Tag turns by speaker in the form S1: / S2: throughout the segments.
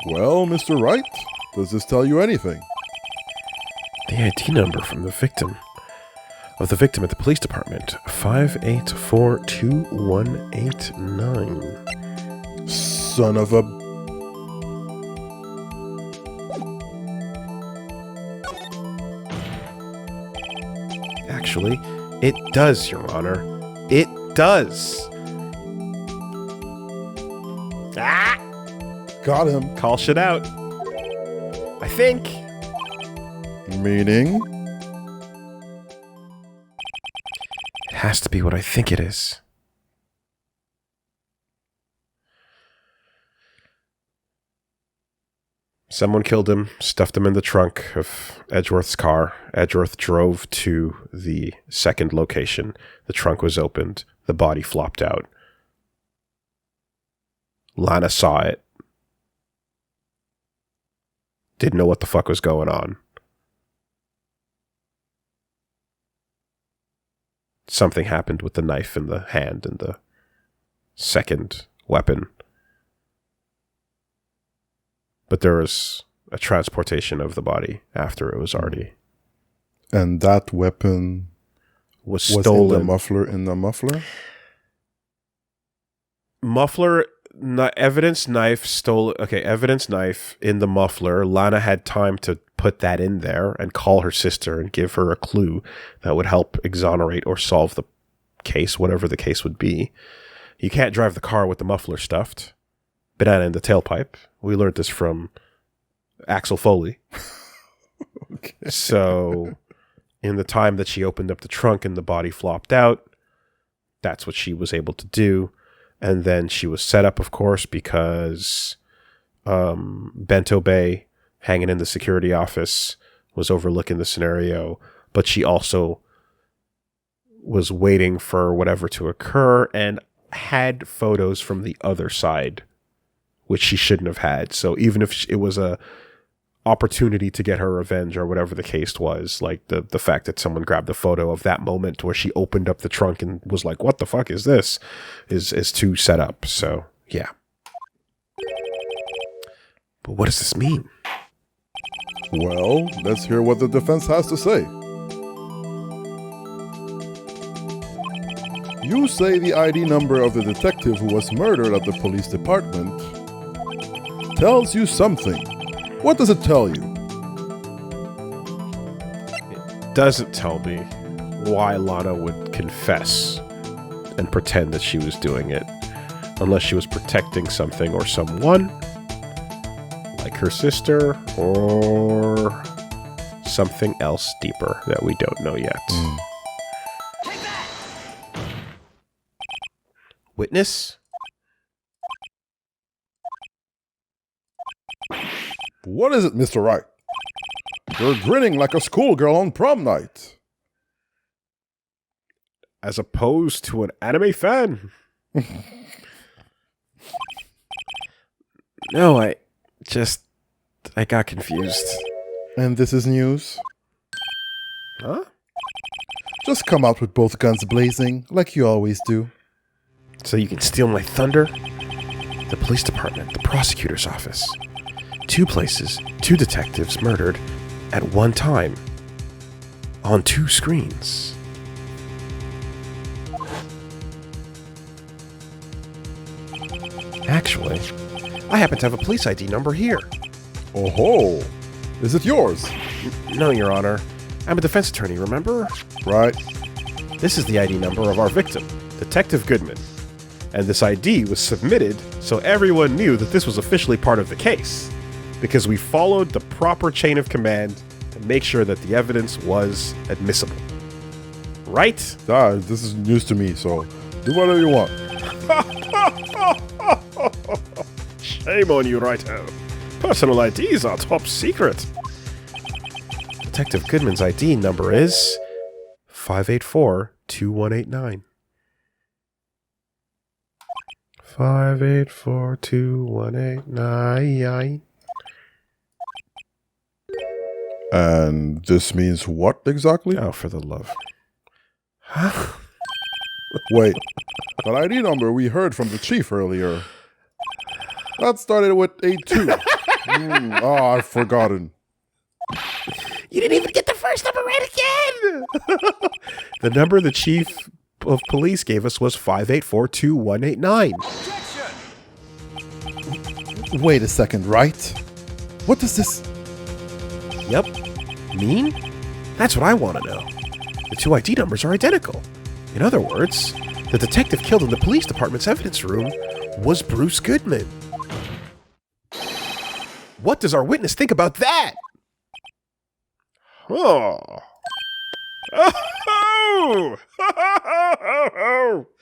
S1: Well, Mr. Wright, does this tell you anything?
S2: The ID number from the victim. Of the victim at the police department. 5842189.
S1: Son of a...
S2: Actually, it does, Your Honor. It does. Ah!
S1: Got him.
S2: Call shit out. I think.
S1: Meaning?
S2: It has to be what I think it is. Someone killed him, stuffed him in the trunk of Edgeworth's car. Edgeworth drove to the second location. The trunk was opened. The body flopped out. Lana saw it. Didn't know what the fuck was going on. Something happened with the knife in the hand and the second weapon. But there was a transportation of the body after it was already...
S1: And that weapon
S2: was stolen.
S1: In the muffler?
S2: Muffler, evidence knife stolen. Okay, evidence knife in the muffler. Lana had time to put that in there and call her sister and give her a clue that would help exonerate or solve the case, whatever the case would be. You can't drive the car with the muffler stuffed. Banana in the tailpipe. We learned this from Axel Foley.
S1: Okay.
S2: So, in the time that she opened up the trunk and the body flopped out, that's what she was able to do. And then she was set up, of course, because Bento Bay, hanging in the security office, was overlooking the scenario. But she also was waiting for whatever to occur and had photos from the other side, which she shouldn't have had. So even if it was a opportunity to get her revenge or whatever the case was, like the fact that someone grabbed the photo of that moment where she opened up the trunk and was like, what the fuck is this? Is too set up. So, yeah. But what does this mean?
S1: Well, let's hear what the defense has to say. You say the ID number of the detective who was murdered at the police department tells you something. What does it tell you?
S2: It doesn't tell me why Lana would confess and pretend that she was doing it, unless she was protecting something or someone, like her sister, or something else deeper that we don't know yet. Witness?
S1: What is it, Mr. Wright? You're grinning like a schoolgirl on prom night.
S2: As opposed to an anime fan? No, I got confused.
S1: And this is news?
S2: Huh?
S1: Just come out with both guns blazing, like you always do.
S2: So you can steal my thunder? The police department, the prosecutor's office. 2 places, 2 detectives murdered at one time. On 2 screens. Actually, I happen to have a police ID number here.
S1: Oh ho! Is it yours?
S2: No, Your Honor. I'm a defense attorney, remember?
S1: Right.
S2: This is the ID number of our victim, Detective Goodman. And this ID was submitted so everyone knew that this was officially part of the case, because we followed the proper chain of command to make sure that the evidence was admissible. Right?
S1: This is news to me, so do whatever you want.
S2: Shame on you, Wright-o. Personal IDs are top secret. Detective Goodman's ID number is 5842189. 5842189.
S1: And this means what exactly?
S2: Oh, for the love. Huh?
S1: Wait, that ID number we heard from the chief earlier. That started with 82. Oh, I've forgotten.
S2: You didn't even get the first number right again! The number the chief of police gave us was 5842189.
S1: Wait a second, Wright? What does this...
S2: Yep. Mean? That's what I want to know. The two ID numbers are identical. In other words, the detective killed in the police department's evidence room was Bruce Goodman. What does our witness think about that? Oh. Oh!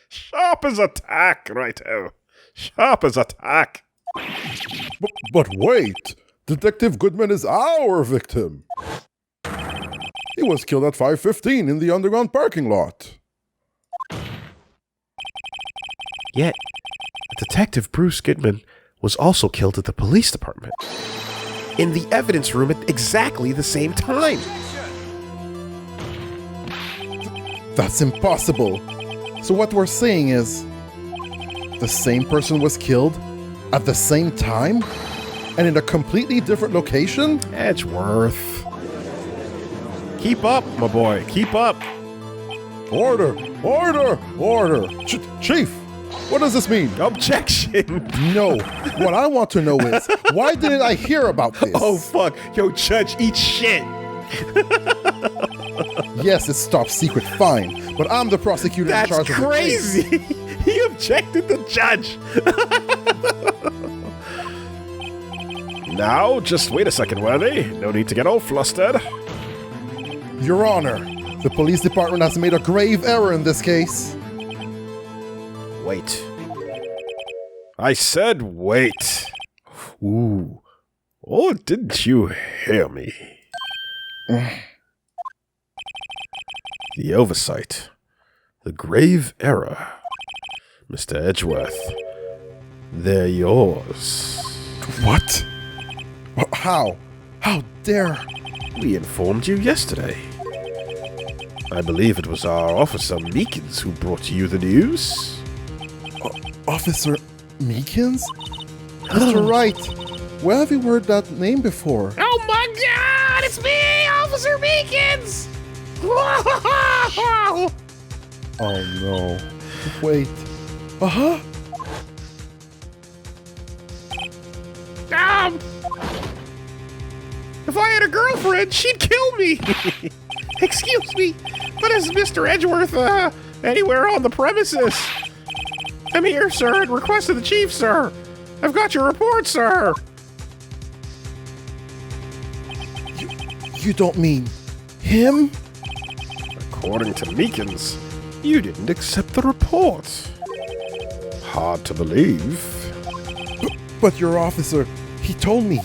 S2: Sharp as a tack, righto. Sharp as a tack.
S1: But wait! Detective Goodman is our victim! He was killed at 5:15 in the underground parking lot.
S2: Yet, Detective Bruce Goodman was also killed at the police department. In the evidence room at exactly the same time.
S1: That's impossible. So what we're saying is, the same person was killed at the same time? And in a completely different location?
S2: Edgeworth. Keep up, my boy. Keep up.
S1: Order! Order! Order! Chief! What does this mean?
S2: Objection.
S1: No. What I want to know is, why didn't I hear about this?
S2: Oh, fuck. Yo, Judge, eat shit.
S1: Yes, it's top secret, fine. But I'm the prosecutor in charge of the case.
S2: That's crazy. He objected the judge. Now, just wait a second, Worthy. No need to get all flustered.
S1: Your Honor, the police department has made a grave error in this case.
S2: Wait. I said wait. Ooh. Oh, didn't you hear me? The oversight. The grave error. Mr. Edgeworth. They're yours.
S1: What? How? How dare?
S2: We informed you yesterday. I believe it was our officer Meekins who brought you the news.
S1: Officer Meekins? Mr. Wright, where have you heard that name before?
S2: Oh my god, it's me, Officer Meekins!
S1: Oh no. Wait. Uh-huh.
S2: If I had a girlfriend, she'd kill me! Excuse me, but is Mr. Edgeworth, anywhere on the premises? I'm here, sir, at request of the chief, sir. I've got your report, sir.
S1: You don't mean him?
S2: According to Meekins, you didn't accept the report. Hard to believe.
S1: But your officer, he told me.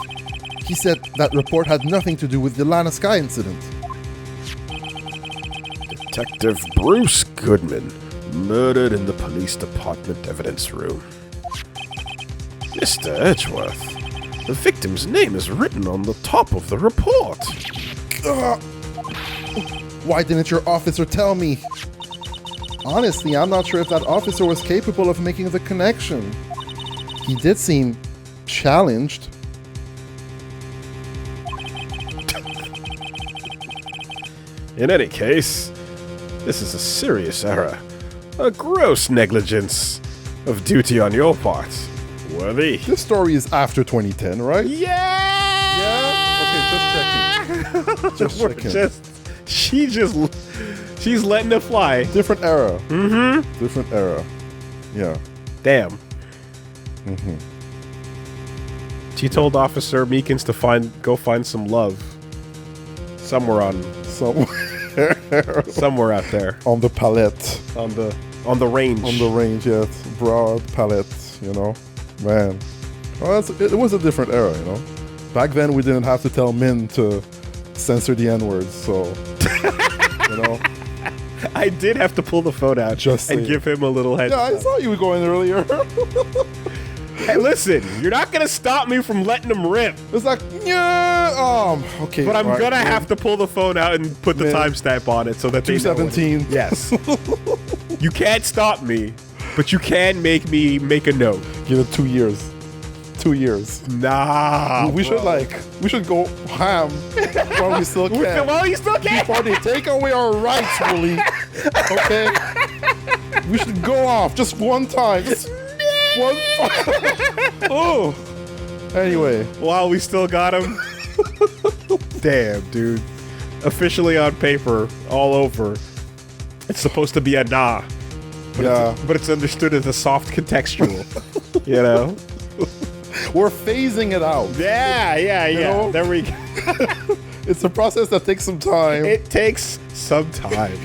S1: He said that report had nothing to do with the Lana Sky incident.
S2: Detective Bruce Goodman, murdered in the police department evidence room. Mr. Edgeworth, the victim's name is written on the top of the report.
S1: Why didn't your officer tell me? Honestly, I'm not sure if that officer was capable of making the connection. He did seem challenged.
S2: In any case, this is a serious error. A gross negligence of duty on your part. Worthy.
S1: This story is after 2010, right?
S2: Yeah!
S1: Yeah? Okay, just checking.
S2: She's letting it fly.
S1: Different era.
S2: Mm-hmm.
S1: Different era. Yeah.
S2: Damn. Mm-hmm. She told Officer Meekins to go find some love. Somewhere out there.
S1: On the palette.
S2: On the range.
S1: On the range, yeah. Broad palette, you know. Man. Well, it was a different era, you know. Back then, we didn't have to tell men to censor the N-words, so, you know.
S2: I did have to pull the phone out and give him a little heads up.
S1: Yeah, I saw you going earlier.
S2: Hey, listen, you're not going to stop me from letting him rip.
S1: It's like, yeah, okay.
S2: But I'm going to have to pull the phone out and put the timestamp on it so that they know.
S1: 217.
S2: Yes. You can't stop me, but you can make me make a note.
S1: Give it 2 years. 2 years.
S2: Nah.
S1: We should go ham while we still can.
S2: Well, you still can.
S1: Before they take away our rights, Woolie. Okay? We should go off just one time. Just one Oh. Anyway.
S2: While we still got him. Damn, dude. Officially on paper, all over. It's supposed to be a nah. But it's understood as a soft contextual. You know?
S1: We're phasing it out.
S2: Yeah.
S1: You know?
S2: There we go.
S1: It's a process that takes some time.
S2: It takes some time.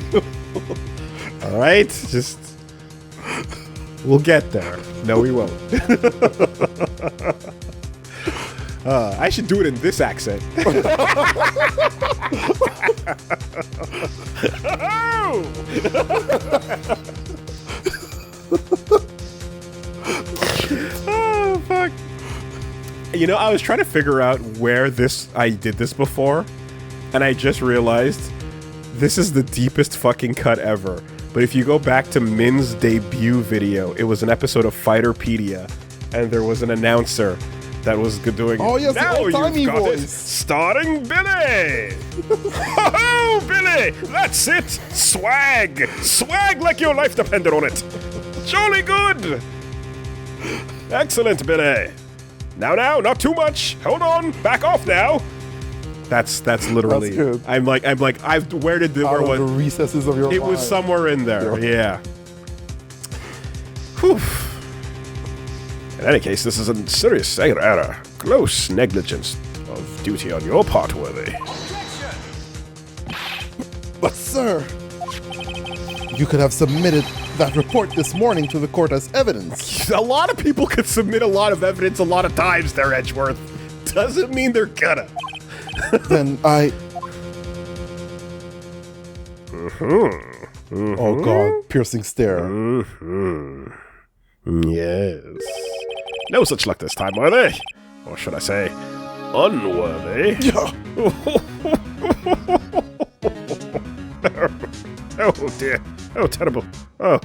S2: All right? Just... We'll get there. No, we won't. I should do it in this accent. Oh, fuck. You know, I was trying to figure out where I did this before, and I just realized this is the deepest fucking cut ever. But if you go back to Min's debut video, it was an episode of Fighterpedia, and there was an announcer that was doing.
S1: Oh yes,
S2: now
S1: the old-timey
S2: you've got
S1: voice.
S2: it, starring Billy. Oh, Billy, that's it. Swag like your life depended on it. Jolly good. Excellent, Billy. Now, not too much. Hold on, back off now. That's literally.
S1: That's good.
S2: I'm like, where did the
S1: Out
S2: where
S1: of
S2: was
S1: the recesses of your
S2: it?
S1: mind.
S2: Was somewhere in there. Yeah. Whew. In any case, this is a serious error. Gross negligence of duty on your part, Worthy.
S1: But sir, you could have submitted that report this morning to the court as evidence.
S2: A lot of people could submit a lot of evidence a lot of times there, Edgeworth. Doesn't mean they're gonna.
S1: Then I... Oh god, piercing stare.
S2: Yes. No such luck this time, Worthy. Or should I say, unworthy. Oh dear. Oh, terrible. Oh.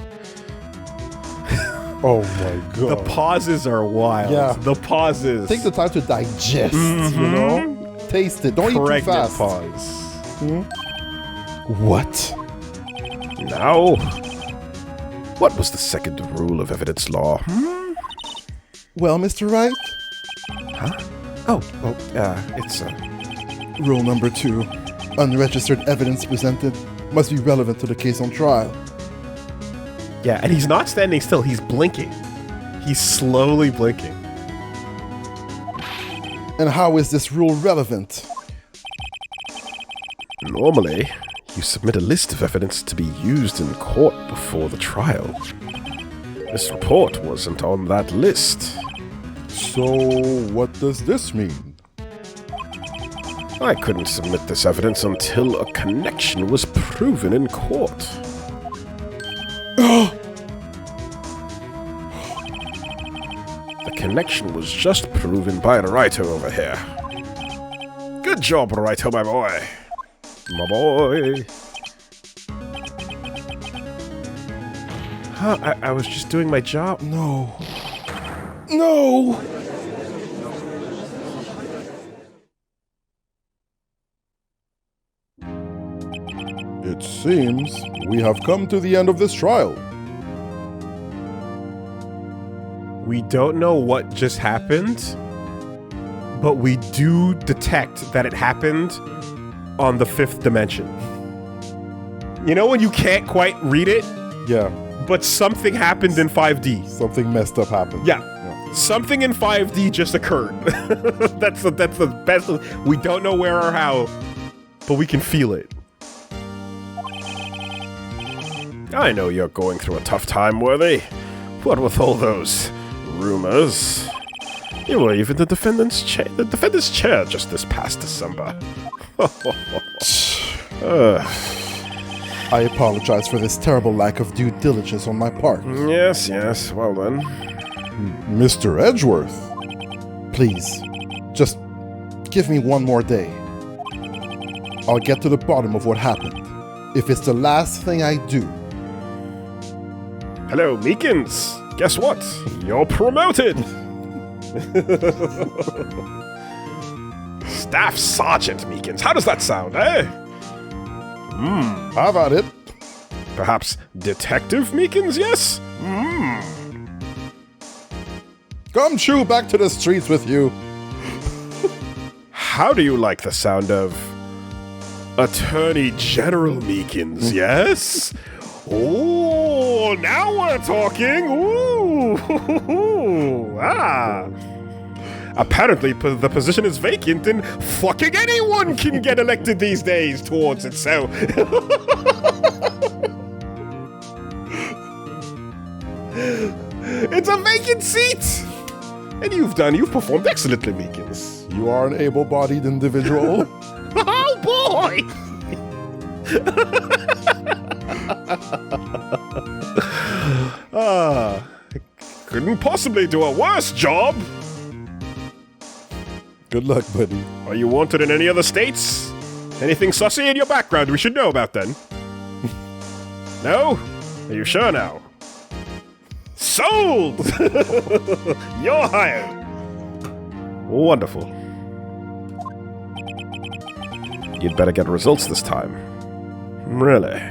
S1: Oh my god.
S2: The pauses are wild.
S1: Yeah.
S2: The pauses.
S1: Take the time to digest, you know? Taste it. Don't eat too
S2: Pregnant
S1: fast.
S2: pause.
S1: What?
S2: Now, what was the second rule of evidence law?
S1: Well, Mr. Wright?
S2: It's
S1: Rule number 2. Unregistered evidence presented must be relevant to the case on trial.
S2: yeah, and he's not standing still. He's blinking. He's slowly blinking.
S1: And how is this rule relevant?
S2: Normally, you submit a list of evidence to be used in court before the trial. This report wasn't on that list.
S1: So, what does this mean?
S2: I couldn't submit this evidence until a connection was proven in court. The connection was just proven by Wright over here. Good job, Wright, my boy. My boy. I was just doing my job.
S1: No. No! It seems we have come to the end of this trial.
S2: We don't know what just happened, but we do detect that it happened on the 5th dimension. You know when you can't quite read it,
S1: Yeah,
S2: but something happened in 5D.
S1: something messed up happened.
S2: Yeah. Something in 5D just occurred. That's the best. We don't know where or how, but we can feel it. I know you're going through a tough time, Worthy. What with all those rumors? You were even the defendant's chair just this past December.
S1: I apologize for this terrible lack of due diligence on my part.
S2: Yes, well then.
S1: Mr. Edgeworth, please, just give me one more day. I'll get to the bottom of what happened. If it's the last thing I do.
S2: Hello, Meekins. Guess what? You're promoted. Staff Sergeant Meekins. How does that sound, eh?
S1: Have at it.
S2: Perhaps Detective Meekins, yes?
S1: Come chew back to the streets with you.
S2: How do you like the sound of Attorney General Meekins, yes? Oh, now we're talking. Ooh. Apparently, the position is vacant and fucking anyone can get elected these days towards it, so... It's a vacant seat! And you've performed excellently, Meekins.
S1: You are an able-bodied individual.
S2: Oh, boy! I couldn't possibly do a worse job.
S1: Good luck, buddy.
S2: Are you wanted in any other states? Anything sussy in your background we should know about then? No? Are you sure now? Sold! You're hired. Wonderful. You'd better get results this time. Really?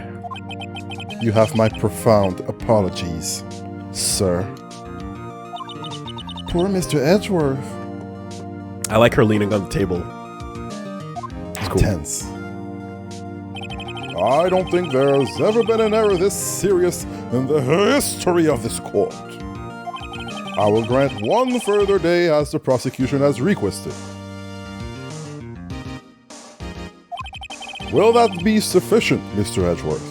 S1: You have my profound apologies, sir. Poor Mr. Edgeworth.
S2: I like her leaning on the table. It's cool.
S1: Tense. I don't think there's ever been an error this serious in the history of this court. I will grant one further day as the prosecution has requested. Will that be sufficient, Mr. Edgeworth?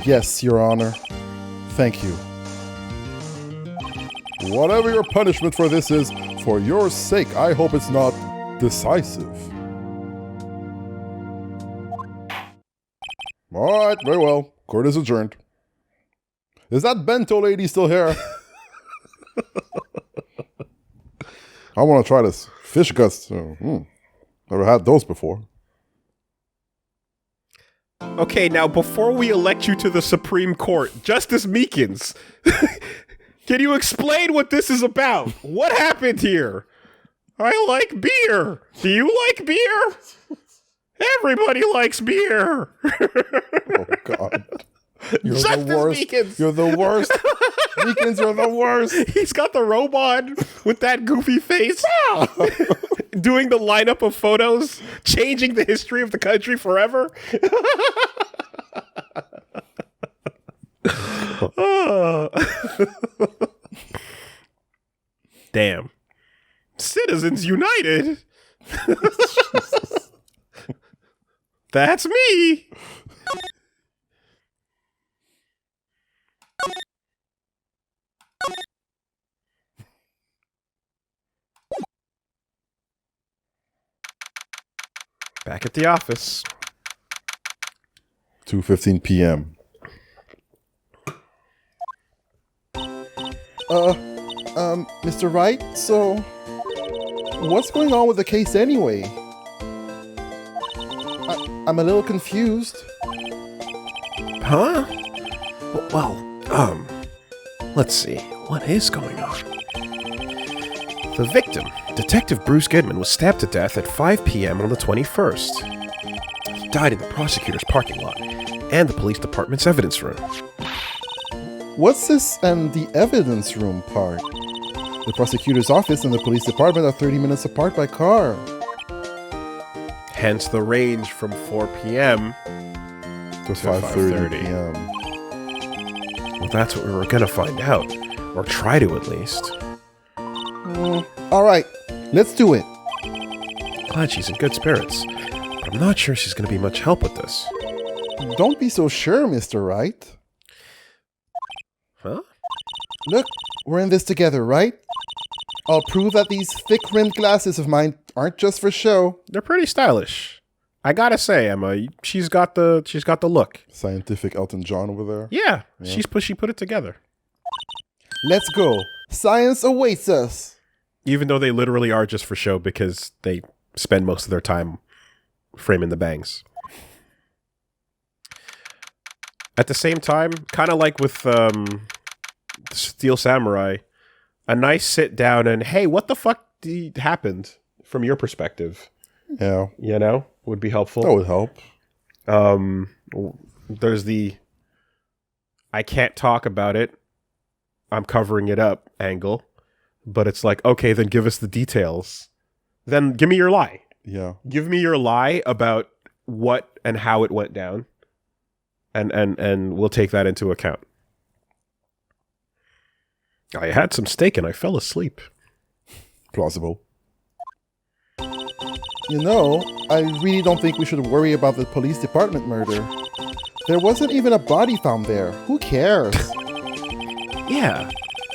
S1: Yes, Your Honor. Thank you. Whatever your punishment for this is, for your sake, I hope it's not decisive. Alright, very well. Court is adjourned. Is that bento lady still here? I want to try this fish guts. Never had those before.
S2: Okay, now before we elect you to the Supreme Court, Justice Meekins, can you explain what this is about? What happened here? I like beer. Do you like beer? Everybody likes beer.
S1: Oh, God. You're
S2: Justice
S1: the worst.
S2: Meekins.
S1: You're the worst. Meekins, you're the worst.
S2: He's got the robot with that goofy face. Doing the lineup of photos, changing the history of the country forever. Damn. Citizens United. That's me. Back at the office.
S1: 2:15 p.m. Mr. Wright, so what's going on with the case anyway? I'm a little confused.
S2: Huh? Well, let's see. What is going on? The victim, Detective Bruce Goodman, was stabbed to death at 5 p.m. on the 21st. He died in the prosecutor's parking lot and the police department's evidence room.
S1: What's this and the evidence room part? The prosecutor's office and the police department are 30 minutes apart by car.
S2: Hence the range from 4 p.m.
S1: to 5:30 p.m.
S2: Well, that's what we were gonna find out. Or try to, at least.
S1: Alright, let's do it.
S2: Glad she's in good spirits. But I'm not sure she's gonna be much help with this.
S1: Don't be so sure, Mr. Wright.
S2: Huh?
S1: Look, we're in this together, right? I'll prove that these thick-rimmed glasses of mine aren't just for show.
S2: They're pretty stylish. I gotta say, Emma, she's got the look.
S1: Scientific Elton John over there.
S2: Yeah. She put it together.
S1: Let's go. Science awaits us.
S2: Even though they literally are just for show because they spend most of their time framing the bangs. At the same time, kind of like with Steel Samurai, a nice sit down and, hey, what the fuck happened from your perspective?
S1: Yeah.
S2: You know, would be helpful.
S1: That would help.
S2: There's the I can't talk about it, I'm covering it up angle. But it's like, okay, then give us the details. Then give me your lie.
S1: Yeah.
S2: Give me your lie about what and how it went down. And we'll take that into account. I had some steak and I fell asleep.
S1: Plausible. You know, I really don't think we should worry about the police department murder. There wasn't even a body found there. Who cares?
S2: Yeah,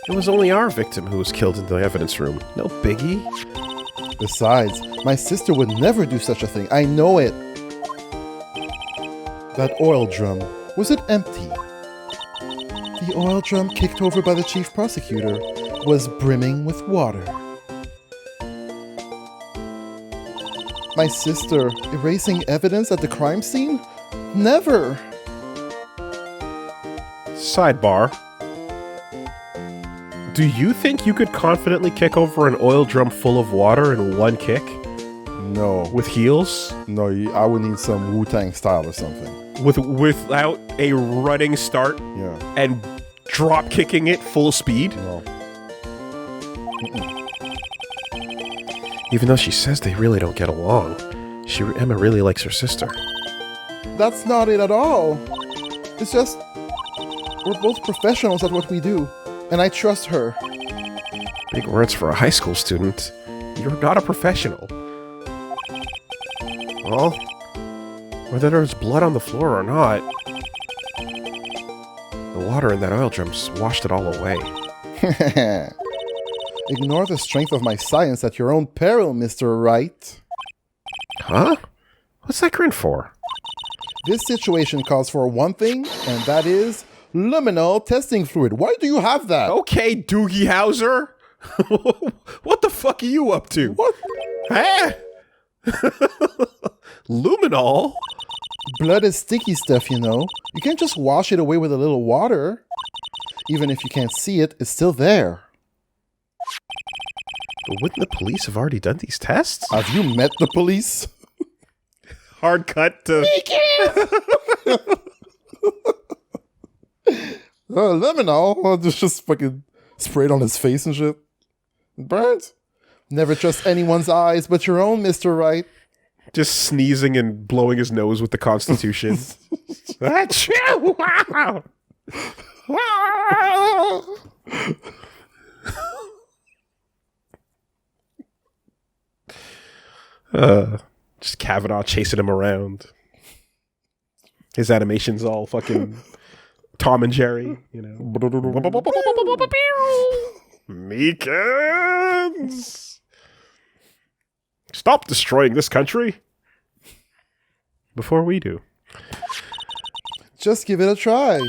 S2: it was only our victim who was killed in the evidence room. No biggie.
S1: Besides, my sister would never do such a thing. I know it. That oil drum, was it empty? The oil drum kicked over by the chief prosecutor was brimming with water. My sister erasing evidence at the crime scene? Never!
S2: Sidebar. Do you think you could confidently kick over an oil drum full of water in one kick?
S1: No.
S2: With heels?
S1: No, I would need some Wu-Tang style or something.
S2: Without a running start?
S1: Yeah.
S2: And drop kicking it full speed?
S1: No. Mm-mm.
S2: Even though she says they really don't get along, Emma really likes her sister.
S1: That's not it at all. It's just, we're both professionals at what we do, and I trust her.
S2: Big words for a high school student. You're not a professional. Well, whether there's blood on the floor or not, the water in that oil drum's washed it all away.
S1: Ignore the strength of my science at your own peril, Mr. Wright.
S2: Huh? What's that grin for?
S1: This situation calls for one thing, and that is luminol testing fluid. Why do you have that?
S2: Okay, Doogie Howser. What the fuck are you up to?
S1: What?
S2: Huh? Luminol?
S1: Blood is sticky stuff, you know. You can't just wash it away with a little water. Even if you can't see it, it's still there.
S2: But wouldn't the police have already done these tests?
S1: Have you met the police?
S2: Hard cut to...
S1: Luminol? Just fucking sprayed on his face and shit. It burns. Never trust anyone's eyes but your own, Mr. Wright.
S2: Just sneezing and blowing his nose with the Constitution. Achoo! Wow! Just Kavanaugh chasing him around. His animation's all fucking Tom and Jerry, you know. Meekins! Stop destroying this country before we do.
S1: Just give it a try.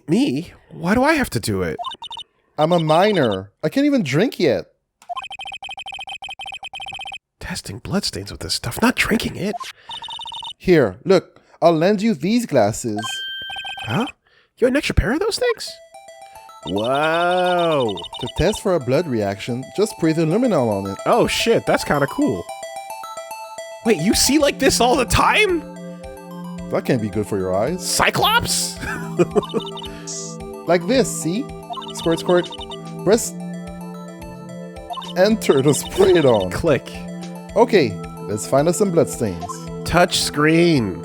S2: Me? Why do I have to do it?
S1: I'm a minor. I can't even drink yet.
S2: Testing bloodstains with this stuff, not drinking it.
S1: Here, look. I'll lend you these glasses.
S2: Huh? You had an extra pair of those things? Whoa.
S1: To test for a blood reaction, just spray the luminol on it.
S2: Oh shit, that's kind of cool. Wait, you see like this all the time?
S1: That can't be good for your eyes.
S2: Cyclops?
S1: Like this, see? Squirt, squirt. Press enter to spray it on.
S2: Click.
S1: Okay, let's find us some bloodstains.
S2: Touch screen.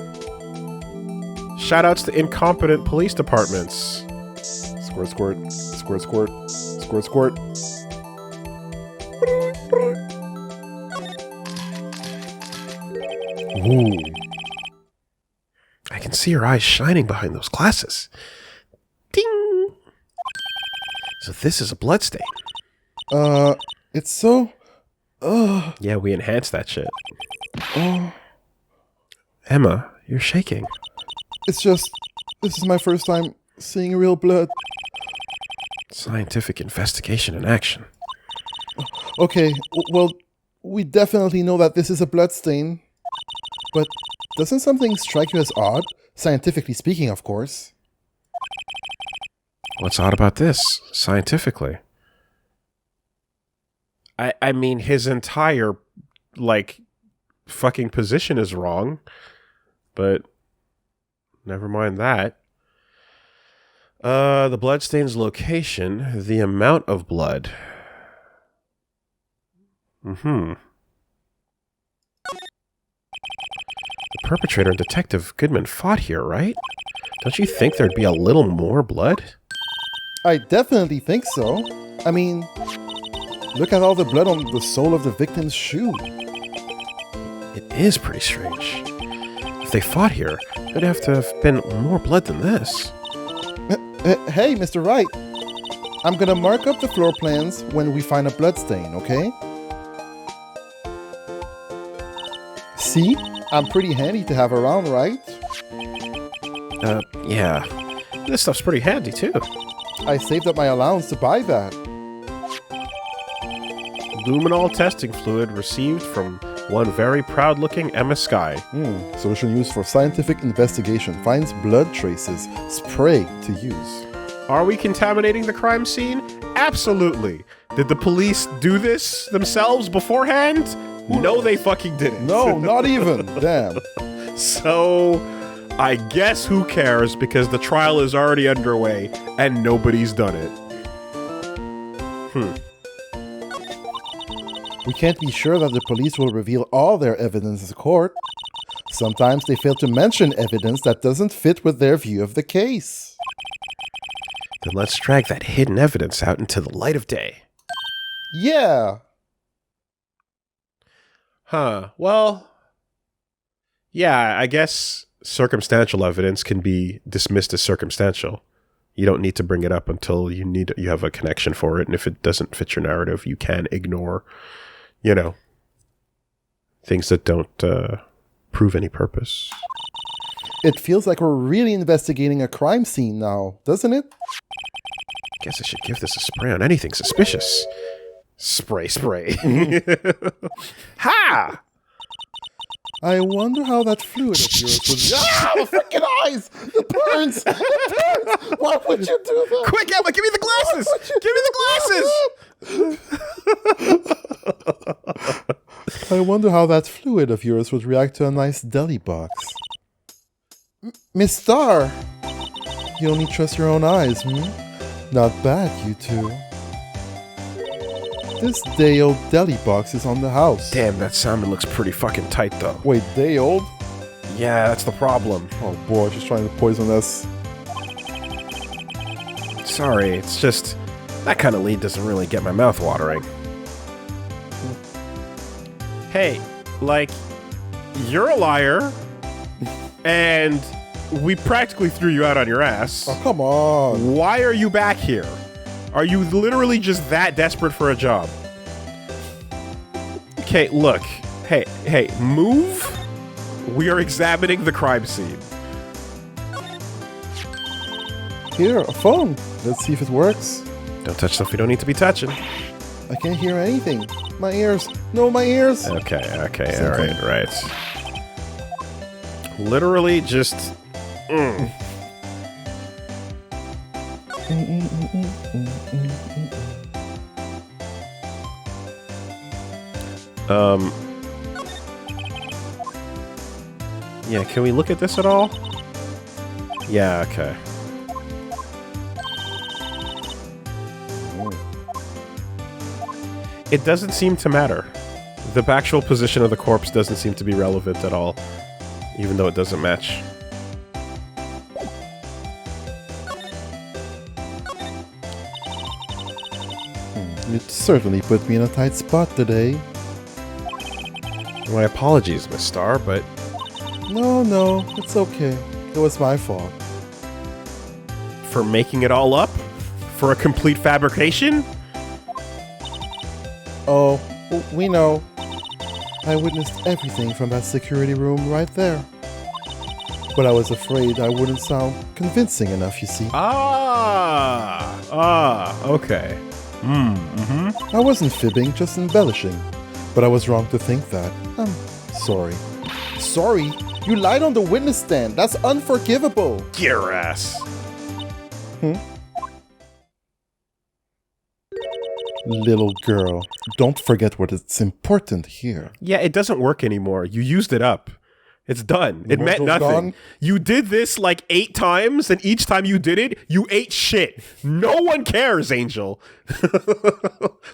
S2: Shoutouts to incompetent police departments.
S1: Squirt, squirt. Squirt, squirt. Squirt, squirt.
S2: Ooh. I can see your eyes shining behind those glasses. Ding! So this is a bloodstain.
S1: It's so...
S2: Yeah, we enhanced that shit.
S1: Oh,
S2: Emma, you're shaking.
S1: it's just... This is my first time seeing real blood.
S2: Scientific investigation in action.
S1: Okay, well, we definitely know that this is a bloodstain. But doesn't something strike you as odd? Scientifically speaking, of course.
S2: What's odd about this, scientifically? I mean, his entire, like, fucking position is wrong. But never mind that. The bloodstain's location, the amount of blood. The perpetrator and Detective Goodman fought here, right? Don't you think there'd be a little more blood?
S1: I definitely think so. I mean, look at all the blood on the sole of the victim's shoe.
S2: It is pretty strange. If they fought here, there'd have to have been more blood than this.
S1: Hey, Mr. Wright. I'm gonna mark up the floor plans when we find a bloodstain, okay? See? I'm pretty handy to have around, right?
S2: Yeah. This stuff's pretty handy, too.
S1: I saved up my allowance to buy that.
S2: Luminol testing fluid received from one very proud-looking Emma Skye.
S1: Solution used for scientific investigation. Finds blood traces. Spray to use.
S2: Are we contaminating the crime scene? Absolutely. Did the police do this themselves beforehand? No, they fucking didn't.
S1: No, not even. Damn.
S2: So, I guess who cares, because the trial is already underway and nobody's done it.
S1: We can't be sure that the police will reveal all their evidence to court. Sometimes they fail to mention evidence that doesn't fit with their view of the case.
S2: Then let's drag that hidden evidence out into the light of day.
S1: Yeah.
S2: Well, yeah, I guess circumstantial evidence can be dismissed as circumstantial. You don't need to bring it up until you have a connection for it, and if it doesn't fit your narrative, you can ignore, things that don't prove any purpose.
S1: It feels like we're really investigating a crime scene now, doesn't it?
S2: Guess I should give this a spray on anything suspicious. Spray. Ha!
S1: I wonder how that fluid of yours was... Ah, the freaking eyes! The burns! Why would you do that?
S2: Quick, Emma, give me the glasses! Give me the glasses!
S1: I wonder how that fluid of yours would react to a nice deli box. Miss Starr! You only trust your own eyes, Not bad, you two. This day-old deli box is on the house.
S2: Damn, that salmon looks pretty fucking tight, though.
S1: Wait, day-old?
S2: Yeah, that's the problem.
S1: Oh boy, she's trying to poison us.
S2: Sorry, it's just... that kind of lead doesn't really get my mouth watering. Hey, you're a liar, and we practically threw you out on your ass.
S1: Oh, come on.
S2: Why are you back here? Are you literally just that desperate for a job? Okay, look. Hey, move. We are examining the crime scene.
S1: Here, a phone. Let's see if it works.
S2: Don't touch stuff we don't need to be touching.
S1: I can't hear anything. My ears. No, my ears.
S2: Okay, alright. Literally just... Yeah, can we look at this at all? Yeah, okay. It doesn't seem to matter. The actual position of the corpse doesn't seem to be relevant at all, even though it doesn't match.
S1: You certainly put me in a tight spot today.
S2: My apologies, Miss Starr, but...
S1: No, it's okay. It was my fault.
S2: For making it all up? For a complete fabrication?
S1: Oh, we know. I witnessed everything from that security room right there. But I was afraid I wouldn't sound convincing enough, you see.
S2: Okay.
S1: I wasn't fibbing, just embellishing. But I was wrong to think that. I'm sorry. Sorry? You lied on the witness stand. That's unforgivable.
S2: Get your ass.
S1: Little girl, don't forget what is important here.
S2: Yeah, it doesn't work anymore. You used it up. It's done. It meant
S1: mojo's
S2: nothing.
S1: gone?
S2: You did this like 8 times, and each time you did it, you ate shit. No one cares, Angel.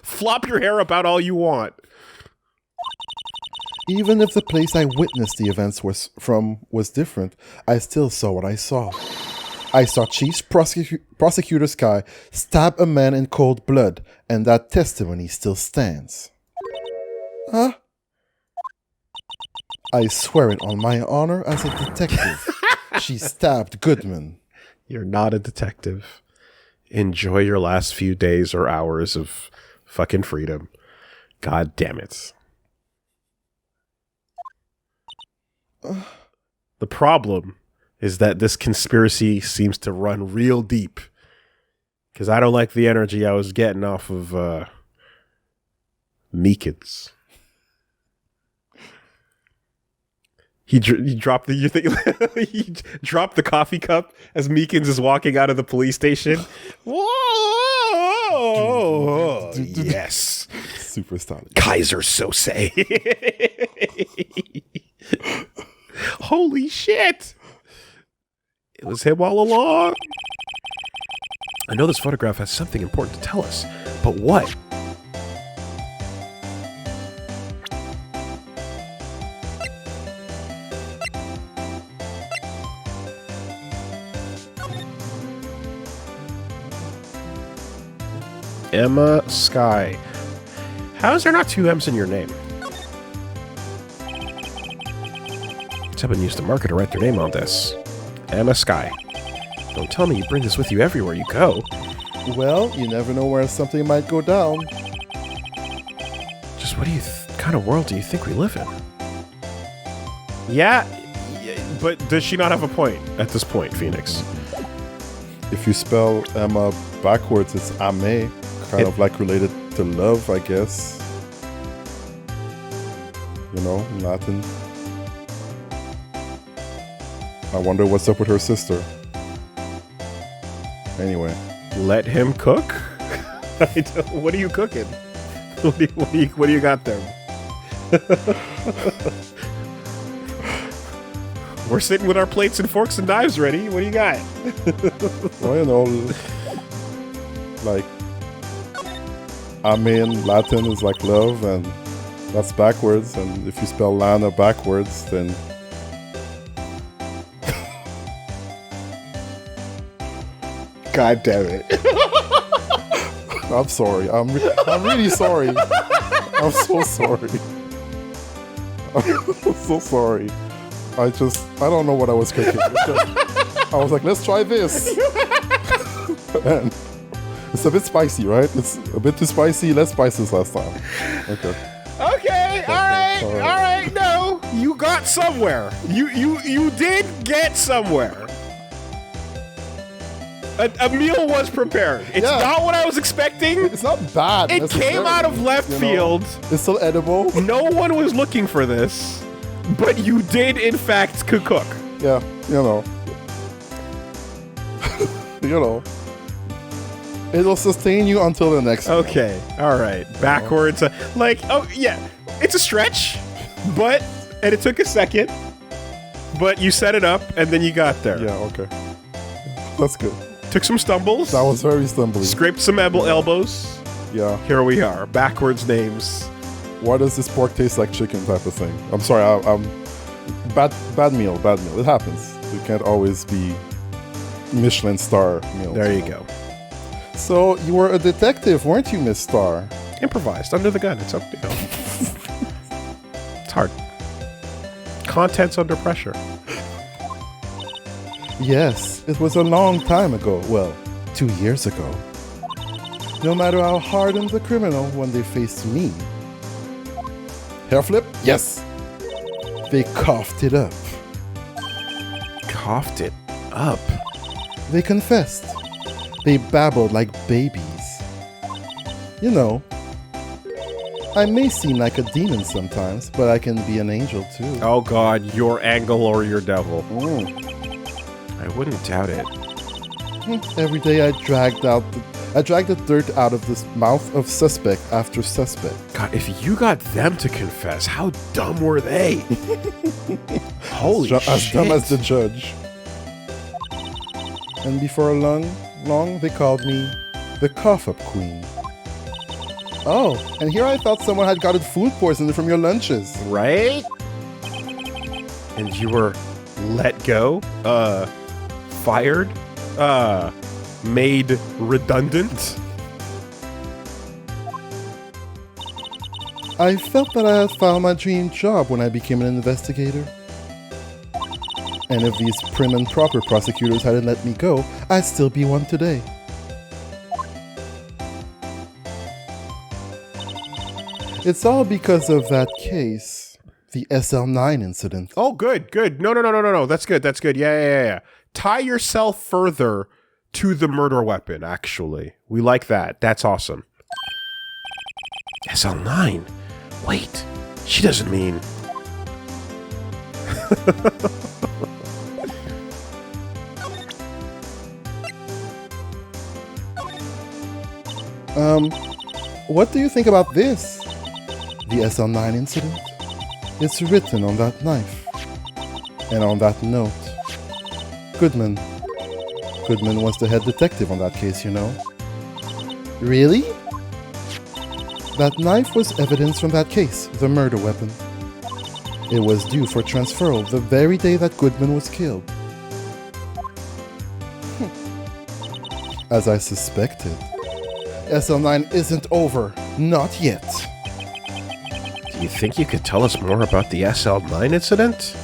S2: Flop your hair about all you want.
S1: Even if the place I witnessed the events was different, I still saw what I saw. I saw Chief Prosecutor Sky stab a man in cold blood, and that testimony still stands. Huh? I swear it on my honor as a detective. She stabbed Goodman.
S2: You're not a detective. Enjoy your last few days or hours of fucking freedom. God damn it. The problem is that this conspiracy seems to run real deep. Because I don't like the energy I was getting off of Meekins. He dropped the he dropped the coffee cup as Meekins is walking out of the police station. Whoa! Yes,
S1: Super stylish.
S2: Kaiser Sose. Holy shit! It was him all along. I know this photograph has something important to tell us, but what? Emma Sky. How is there not 2 M's in your name? Someone used to market to write their name on this. Emma Sky. Don't tell me you bring this with you everywhere you go.
S1: Well, you never know where something might go down.
S2: Just what kind of world do you think we live in? Yeah, but does she not have a point at this point, Phoenix?
S1: If you spell Emma backwards, it's Ame. Kind of like related to love, I guess. You know, in Latin. I wonder what's up with her sister. Anyway.
S2: Let him cook? What are you cooking? What do you got there? We're sitting with our plates and forks and knives ready. What do you got?
S1: Well, you know, like, Ame in Latin is like love, and that's backwards. And if you spell Lana backwards, then
S2: God damn it.
S1: I'm sorry. I'm really sorry. I'm so sorry. I'm so sorry. I don't know what I was cooking. I was like, let's try this. And it's a bit spicy, right? It's a bit too spicy. Less spicy this last time. Okay.
S2: Okay, all right. No, you got somewhere. You did get somewhere. A meal was prepared. It's not what I was expecting.
S1: It's not bad.
S2: It came out of left field.
S1: It's still edible.
S2: No one was looking for this, but you did in fact cook.
S1: Yeah, you know. You know. It'll sustain you until the next meal.
S2: Okay, all right. Backwards. Oh, yeah. It's a stretch, and it took a second, but you set it up, and then you got there.
S1: Yeah, okay. That's good.
S2: Took some stumbles.
S1: That was very stumbly.
S2: Scraped some elbows.
S1: Yeah.
S2: Here we are. Backwards names.
S1: Why does this pork taste like chicken type of thing? I'm sorry, I'm bad meal. It happens. It can't always be Michelin star meals.
S2: There you go.
S1: So you were a detective, weren't you, Miss Star?
S2: Improvised, under the gun. It's up, It's hard. Content's under pressure.
S1: Yes, it was a long time ago. Well, 2 years ago. No matter how hardened the criminal when they faced me. Hair flip? Yes. They coughed it up.
S2: Coughed it up?
S1: They confessed. They babbled like babies. You know, I may seem like a demon sometimes, but I can be an angel too.
S2: Oh God, your angle or your devil. I wouldn't doubt it.
S1: Every day I dragged out I dragged the dirt out of the mouth of suspect after suspect.
S2: God, if you got them to confess, how dumb were they? Holy shit.
S1: As dumb as the judge. And before long, they called me the cough-up queen. Oh, and here I thought someone had gotten food poisoning from your lunches.
S2: Right? And you were let go? Fired? Made redundant?
S1: I felt that I had found my dream job when I became an investigator. And if these prim and proper prosecutors hadn't let me go, I'd still be one today. It's all because of that case, the SL9 incident.
S2: Oh, good. No. That's good. Yeah. Tie yourself further to the murder weapon, actually. We like that. That's awesome. SL9? Wait, she doesn't mean...
S1: What do you think about this? The SL9 incident? It's written on that knife. And on that note. Goodman was the head detective on that case, you know. Really? That knife was evidence from that case, the murder weapon. It was due for transferal the very day that Goodman was killed. As I suspected. SL9 isn't over. Not yet.
S2: Do you think you could tell us more about the SL9 incident?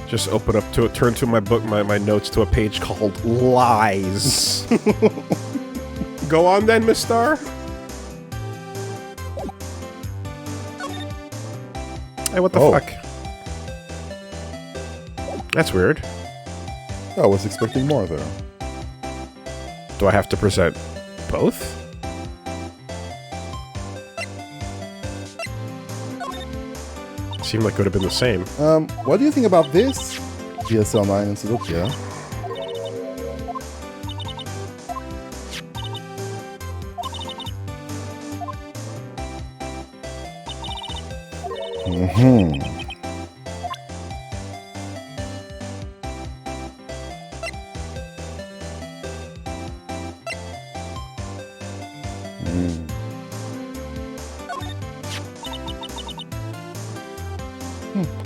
S2: Just open up to it, turn to my book, my notes to a page called Lies. Go on then, Miss Star. Hey, what the fuck? That's weird.
S1: I was expecting more there.
S2: Do I have to present both? Seemed like it would have been the same.
S1: What do you think about this? GSL9 incident, yeah.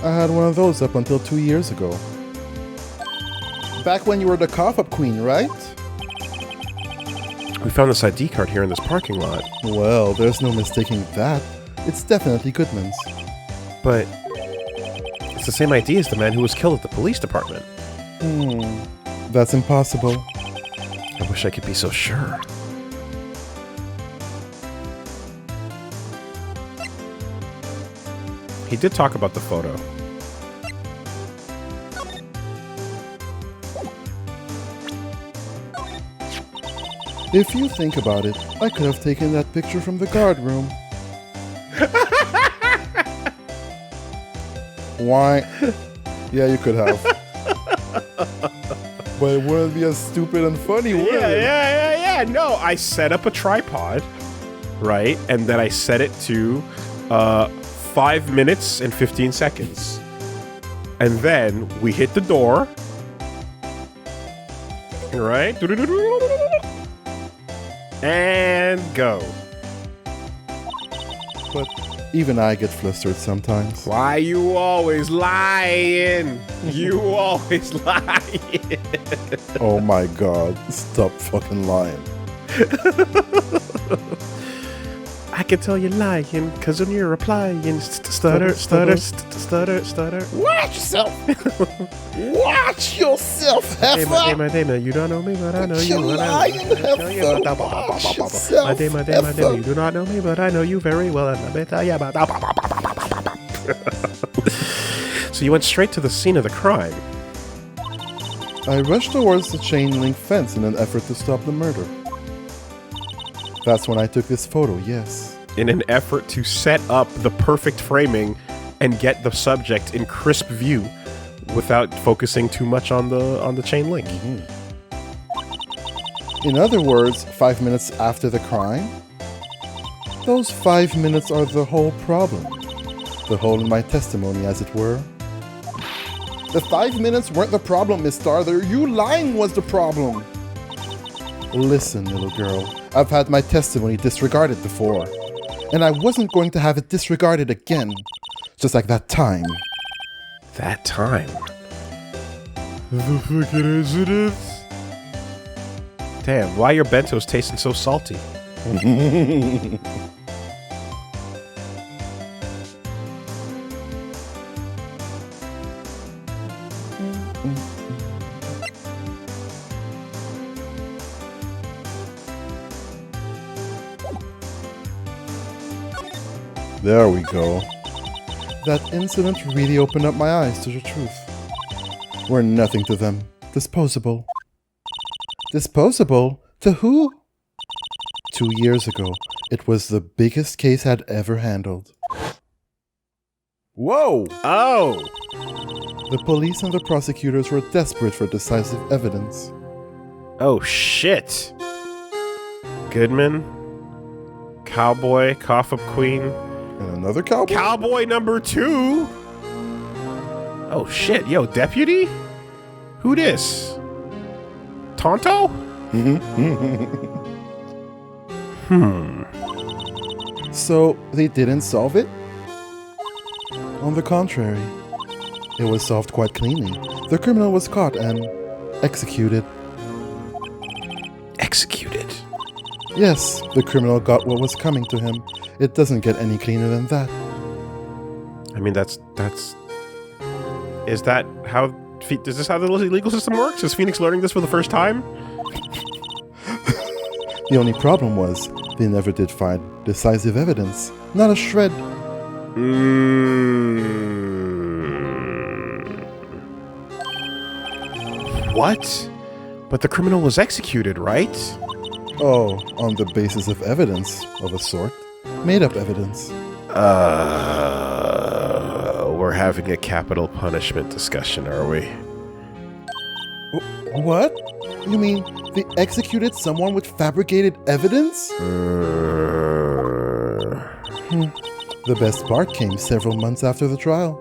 S1: I had one of those up until 2 years ago. Back when you were the cough-up queen, right?
S2: We found this ID card here in this parking lot.
S1: Well, there's no mistaking that. It's definitely Goodman's.
S2: But it's the same ID as the man who was killed at the police department.
S1: That's impossible.
S2: I wish I could be so sure. He did talk about the photo.
S1: If you think about it, I could have taken that picture from the guard room. Why? Yeah, you could have. But it wouldn't be as stupid and funny, would it?
S2: Yeah. No, I set up a tripod, right? And then I set it to 5 minutes and 15 seconds. And then we hit the door. Right? And go.
S1: But even I get flustered sometimes.
S2: Why you always lying? You always lying.
S1: Oh my god, stop fucking lying.
S2: I can tell you're lying, cause when you're replying, stutter.
S1: Watch yourself! Watch yourself, heifer!
S2: Dana, you don't know me, but I know you.
S1: You're lying, heifer! Watch yourself,
S2: Dana, you do not know me, but I know you very well, and let me tell you about. So you went straight to the scene of the crime.
S1: I rushed towards the chain link fence in an effort to stop the murder. That's when I took this photo, yes.
S2: In an effort to set up the perfect framing and get the subject in crisp view. without focusing too much on the chain link.
S1: In other words, 5 minutes after the crime? Those 5 minutes are the whole problem. The hole in my testimony, as it were. The 5 minutes weren't the problem, Miss Starther. You lying was the problem. Listen, little girl, I've had my testimony disregarded before. And I wasn't going to have it disregarded again. Just like that time.
S2: That time? The fucking incident? Damn, why are your bentos tasting so salty?
S1: There we go. That incident really opened up my eyes to the truth. We're nothing to them. Disposable. Disposable? To who? 2 years ago, it was the biggest case I'd ever handled. Whoa!
S2: Oh!
S1: The police and the prosecutors were desperate for decisive evidence.
S2: Oh, shit. Goodman, Cowboy, Cough Up Queen,
S1: And another cowboy?
S2: Cowboy number 2? Oh, shit. Yo, deputy? Who this? Tonto?
S1: So, they didn't solve it? On the contrary, it was solved quite cleanly. The criminal was caught and executed.
S2: Executed.
S1: Yes, the criminal got what was coming to him. It doesn't get any cleaner than that.
S2: I mean, that's... Is that how... Is this how the legal system works? Is Phoenix learning this for the first time?
S1: The only problem was, they never did find decisive evidence. Not a shred.
S2: What? But the criminal was executed, right?
S1: Oh, on the basis of evidence, of a sort. Made-up evidence.
S2: We're having a capital punishment discussion, are we?
S1: What? You mean they executed someone with fabricated evidence? The best part came several months after the trial.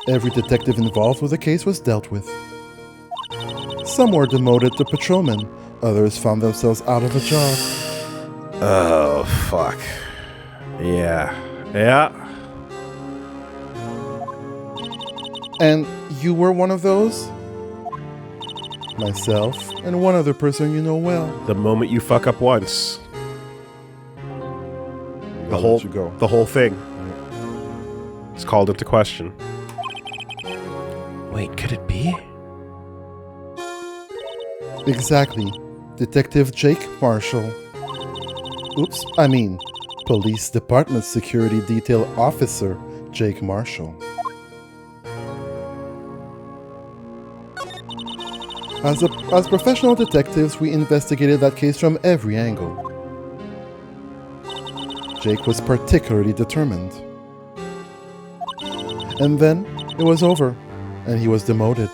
S1: Every detective involved with the case was dealt with. Some were demoted to patrolmen, others found themselves out of a job.
S2: Oh, fuck. Yeah.
S1: And you were one of those? Myself and one other person you know well.
S2: The moment you fuck up once,
S1: I'll let you go.
S2: the whole thing is called into question. Wait, could it be?
S1: Exactly. Detective Jake Marshall. Oops, I mean, Police Department Security Detail Officer Jake Marshall. As professional detectives, we investigated that case from every angle. Jake was particularly determined. And then, it was over, and he was demoted.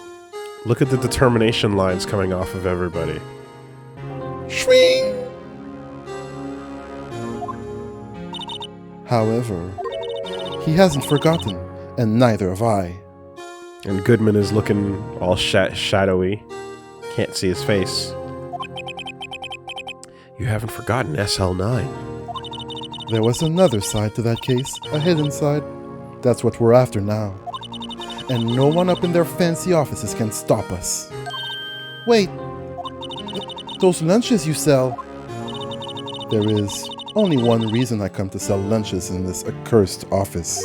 S2: Look at the determination lines coming off of everybody.
S1: Shwing! However, he hasn't forgotten, and neither have I.
S2: And Goodman is looking all shadowy. Can't see his face. You haven't forgotten SL9.
S1: There was another side to that case, a hidden side. That's what we're after now. And no one up in their fancy offices can stop us. Wait, those lunches you sell. There is only one reason I come to sell lunches in this accursed office.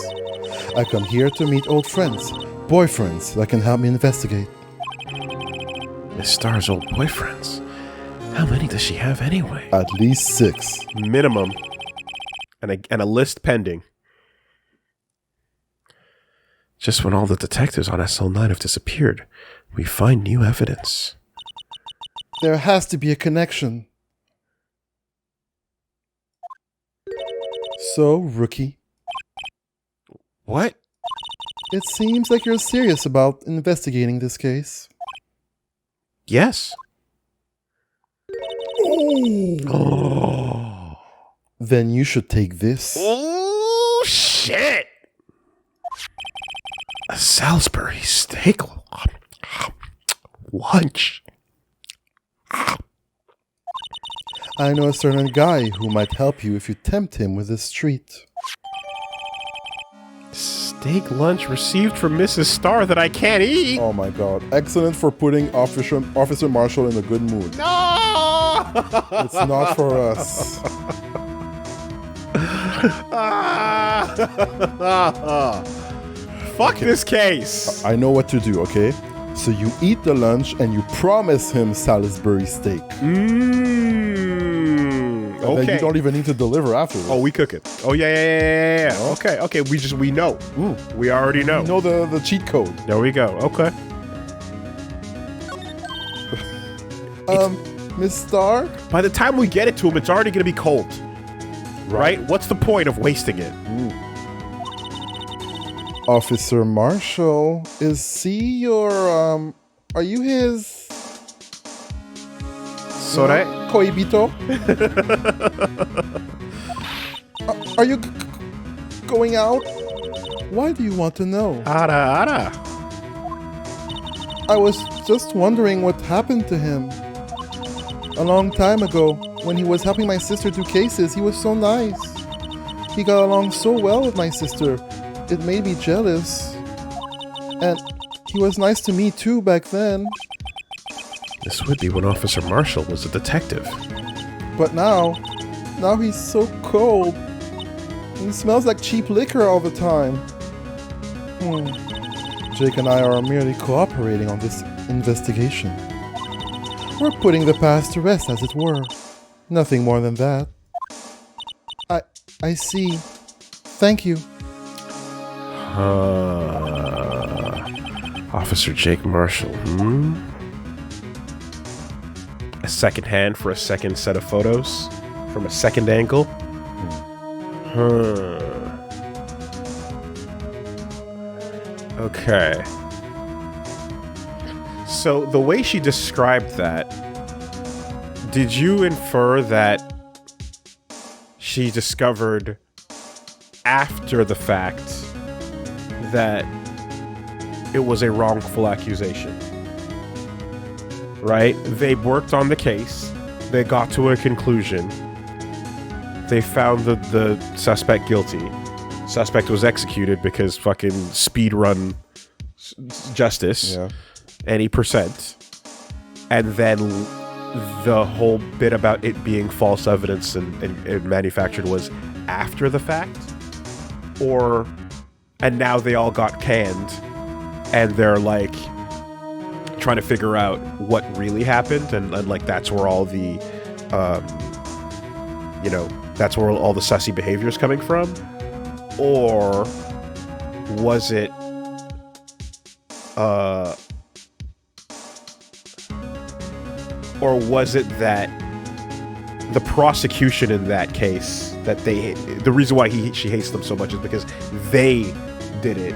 S1: I come here to meet old friends, boyfriends that can help me investigate.
S2: Miss Star's old boyfriends. How many does she have anyway?
S1: At least 6.
S2: Minimum. And a list pending. Just when all the detectives on SL9 have disappeared, we find new evidence.
S1: There has to be a connection. So, rookie,
S2: What?
S1: It seems like you're serious about investigating this case.
S2: Yes.
S1: Oh. Then you should take this.
S2: Oh, shit. A Salisbury steak lunch.
S1: I know a certain guy who might help you if you tempt him with this treat.
S2: Steak lunch received from Mrs. Starr that I can't eat.
S1: Oh my god. Excellent for putting Officer Marshall in a good mood.
S2: No!
S1: It's not for us.
S2: Fuck this case.
S1: I know what to do, okay? So you eat the lunch and you promise him Salisbury steak. And then you don't even need to deliver afterwards.
S2: Oh, we cook it. Oh, yeah.
S1: Oh.
S2: Okay. We know. We already know.
S1: You know the cheat code.
S2: There we go. Okay.
S1: Miss Starr?
S2: By the time we get it to him, it's already going to be cold. Right? What's the point of wasting it?
S1: Officer Marshall, is he your, are you his...
S2: Sore?
S1: Coibito? Are you going out? Why do you want to know?
S2: Ara.
S1: I was just wondering what happened to him. A long time ago, when he was helping my sister do cases, he was so nice. He got along so well with my sister. It made me jealous. And he was nice to me too back then.
S2: This would be when Officer Marshall was a detective.
S1: But now he's so cold. He smells like cheap liquor all the time. Jake and I are merely cooperating on this investigation. We're putting the past to rest, as it were. Nothing more than that. I see. Thank you.
S2: Officer Jake Marshall, A second hand for a second set of photos from a second angle? Okay. So the way she described that, did you infer that she discovered after the fact that it was a wrongful accusation? Right? They worked on the case. They got to a conclusion. They found the suspect guilty. Suspect was executed because fucking speed run justice.
S1: Yeah.
S2: Any percent. And then the whole bit about it being false evidence and manufactured was after the fact? And now they all got canned and they're like trying to figure out what really happened and like that's where all the that's where all the sussy behavior is coming from? Or was it that the prosecution in that case that the reason why she hates them so much is because they did it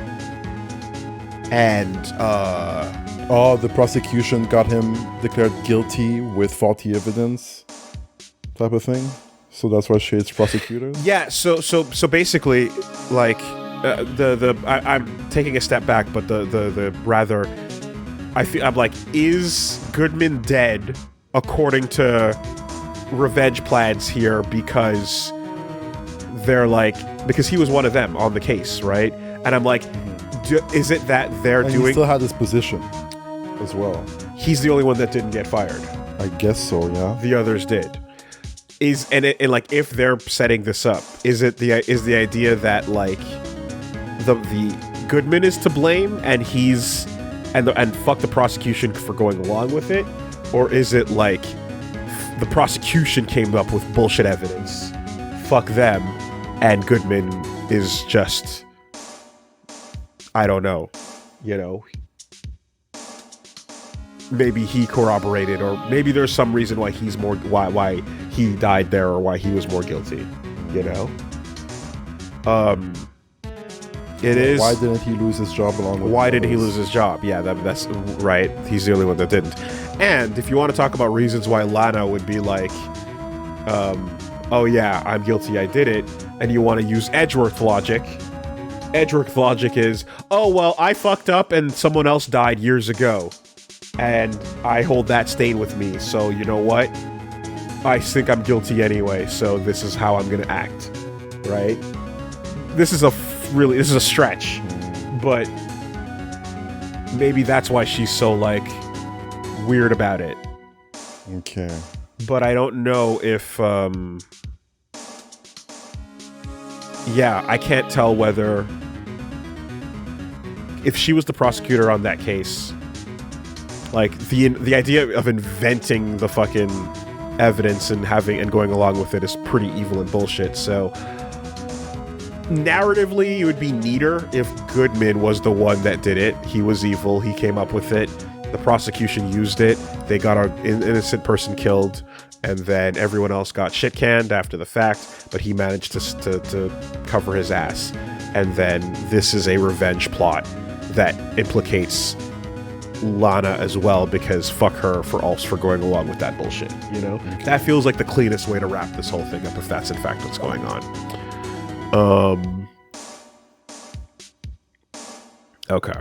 S2: and
S1: the prosecution got him declared guilty with faulty evidence type of thing? So that's why she hates prosecutors?
S2: Yeah, so basically, like, I'm taking a step back, but the rather, I'm like, is Goodman dead according to revenge plans here because they're like, because he was one of them on the case, right? And I'm like, is it that they're
S1: and
S2: doing...
S1: he still had his position as well.
S2: He's the only one that didn't get fired.
S1: I guess so, yeah.
S2: The others did. And like if they're setting this up, is the idea that like the Goodman is to blame and he's and fuck the prosecution for going along with it, or is it like the prosecution came up with bullshit evidence, fuck them, and Goodman is just, I don't know, maybe he corroborated, or maybe there's some reason why he's more why he died there, or why he was more guilty, It is.
S1: Why didn't he lose his job along with
S2: Why
S1: the
S2: did he
S1: others?
S2: lose his job? Yeah, that's right. He's the only one that didn't. And if you want to talk about reasons why Lana would be like, oh yeah, I'm guilty, I did it, and you want to use Edgeworth logic is, oh well, I fucked up and someone else died years ago, and I hold that stain with me, so you know what? I think I'm guilty anyway, so this is how I'm gonna act, right? This is a stretch, but maybe that's why she's so, like, weird about it.
S1: Okay.
S2: But I don't know if, yeah, I can't tell whether... If she was the prosecutor on that case, like, the idea of inventing the fucking evidence and going along with it is pretty evil and bullshit, so... Narratively, it would be neater if Goodman was the one that did it. He was evil, he came up with it, the prosecution used it, they got an innocent person killed, and then everyone else got shit-canned after the fact, but he managed to cover his ass. And then this is a revenge plot that implicates Lana as well, because fuck her for going along with that bullshit, you know?
S1: Okay.
S2: That feels like the cleanest way to wrap this whole thing up, if that's in fact what's going on. Okay.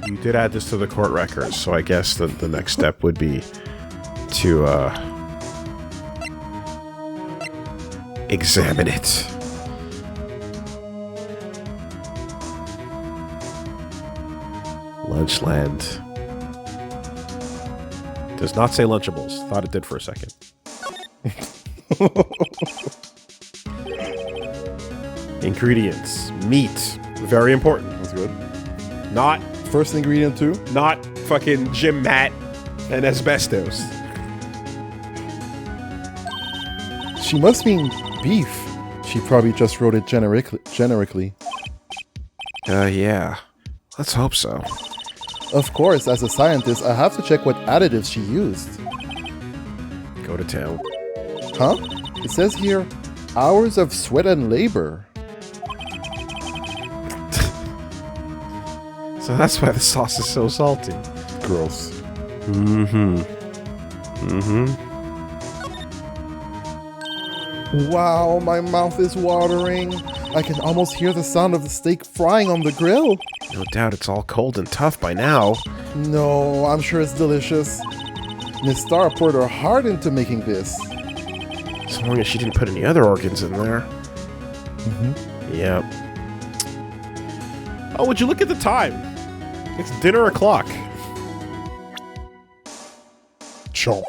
S2: You did add this to the court records, so I guess the next step would be to, examine it. Lunchland. Does not say Lunchables. Thought it did for a second. Ingredients. Meat. Very important.
S1: That's good.
S2: Not
S1: First ingredient too?
S2: Not fucking gym mat and asbestos.
S1: She must mean beef. She probably just wrote it generically.
S2: Yeah. Let's hope so.
S1: Of course, as a scientist, I have to check what additives she used.
S2: Go to town.
S1: Huh? It says here, hours of sweat and labor.
S2: So that's why the sauce is so salty.
S1: Gross. Wow, my mouth is watering. I can almost hear the sound of the steak frying on the grill.
S2: No doubt it's all cold and tough by now.
S1: No, I'm sure it's delicious. Miss Star poured her heart into making this.
S2: As long as she didn't put any other organs in there. Yep. Oh, would you look at the time? It's dinner o'clock.
S1: Chomp.